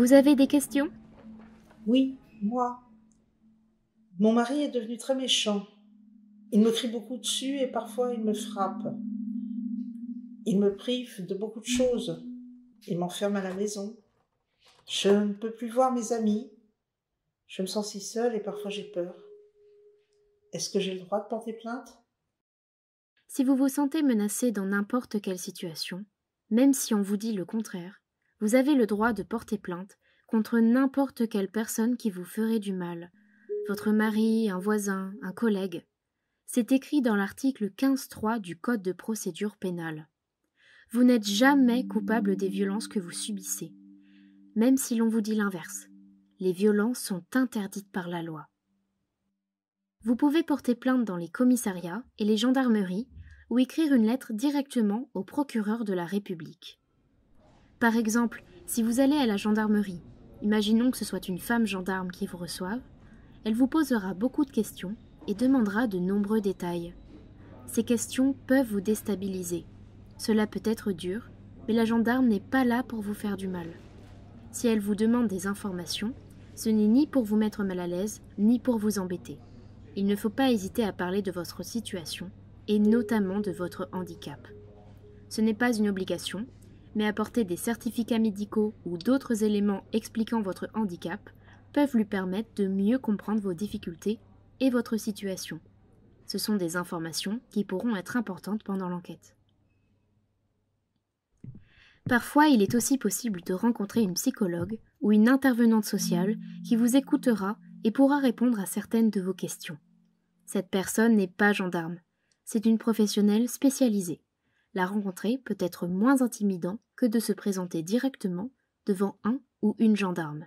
Vous avez des questions? Oui, moi. Mon mari est devenu très méchant. Il me crie beaucoup dessus et parfois il me frappe. Il me prive de beaucoup de choses. Il m'enferme à la maison. Je ne peux plus voir mes amis. Je me sens si seule et parfois j'ai peur. Est-ce que j'ai le droit de porter plainte? Si vous vous sentez menacé dans n'importe quelle situation, même si on vous dit le contraire, vous avez le droit de porter plainte contre n'importe quelle personne qui vous ferait du mal. Votre mari, un voisin, un collègue. C'est écrit dans l'article 15.3 du Code de procédure pénale. Vous n'êtes jamais coupable des violences que vous subissez, même si l'on vous dit l'inverse. Les violences sont interdites par la loi. Vous pouvez porter plainte dans les commissariats et les gendarmeries ou écrire une lettre directement au procureur de la République. Par exemple, si vous allez à la gendarmerie, imaginons que ce soit une femme gendarme qui vous reçoive, elle vous posera beaucoup de questions et demandera de nombreux détails. Ces questions peuvent vous déstabiliser. Cela peut être dur, mais la gendarme n'est pas là pour vous faire du mal. Si elle vous demande des informations, ce n'est ni pour vous mettre mal à l'aise, ni pour vous embêter. Il ne faut pas hésiter à parler de votre situation, et notamment de votre handicap. Ce n'est pas une obligation, mais apporter des certificats médicaux ou d'autres éléments expliquant votre handicap peuvent lui permettre de mieux comprendre vos difficultés et votre situation. Ce sont des informations qui pourront être importantes pendant l'enquête. Parfois, il est aussi possible de rencontrer une psychologue ou une intervenante sociale qui vous écoutera et pourra répondre à certaines de vos questions. Cette personne n'est pas gendarme, c'est une professionnelle spécialisée. La rencontrer peut être moins intimidant que de se présenter directement devant un ou une gendarme.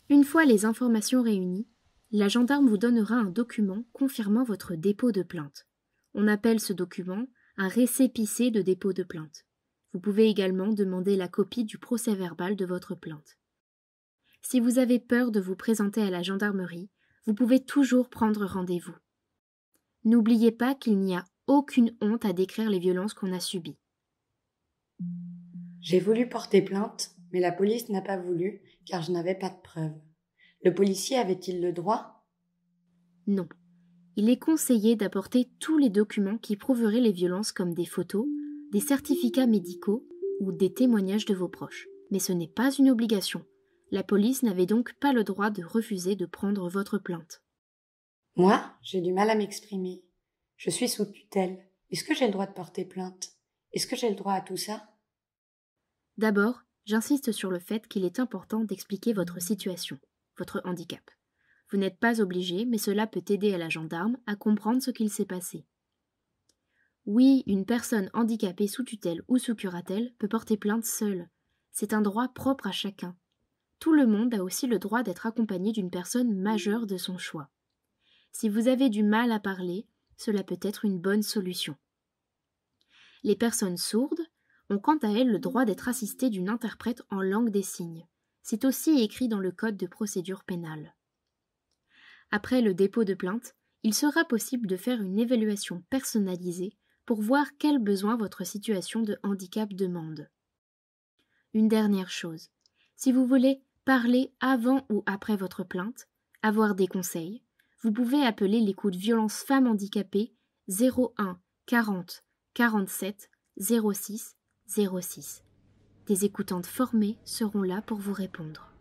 Une fois les informations réunies, la gendarme vous donnera un document confirmant votre dépôt de plainte. On appelle ce document un récépissé de dépôt de plainte. Vous pouvez également demander la copie du procès-verbal de votre plainte. Si vous avez peur de vous présenter à la gendarmerie, vous pouvez toujours prendre rendez-vous. N'oubliez pas qu'il n'y a aucune honte à décrire les violences qu'on a subies. J'ai voulu porter plainte, mais la police n'a pas voulu, car je n'avais pas de preuves. Le policier avait-il le droit? Non. Il est conseillé d'apporter tous les documents qui prouveraient les violences comme des photos, des certificats médicaux ou des témoignages de vos proches. Mais ce n'est pas une obligation. La police n'avait donc pas le droit de refuser de prendre votre plainte. Moi, j'ai du mal à m'exprimer. Je suis sous tutelle. Est-ce que j'ai le droit de porter plainte? Est-ce que j'ai le droit à tout ça? D'abord, j'insiste sur le fait qu'il est important d'expliquer votre situation, votre handicap. Vous n'êtes pas obligé, mais cela peut aider à la gendarme à comprendre ce qu'il s'est passé. Oui, une personne handicapée sous tutelle ou sous curatelle peut porter plainte seule. C'est un droit propre à chacun. Tout le monde a aussi le droit d'être accompagné d'une personne majeure de son choix. Si vous avez du mal à parler, cela peut être une bonne solution. Les personnes sourdes ont quant à elles le droit d'être assistées d'une interprète en langue des signes. C'est aussi écrit dans le Code de procédure pénale. Après le dépôt de plainte, il sera possible de faire une évaluation personnalisée pour voir quels besoins votre situation de handicap demande. Une dernière chose, si vous voulez parler avant ou après votre plainte, avoir des conseils, vous pouvez appeler l'écoute violence femmes handicapées 01 40 47 06 06. Des écoutantes formées seront là pour vous répondre.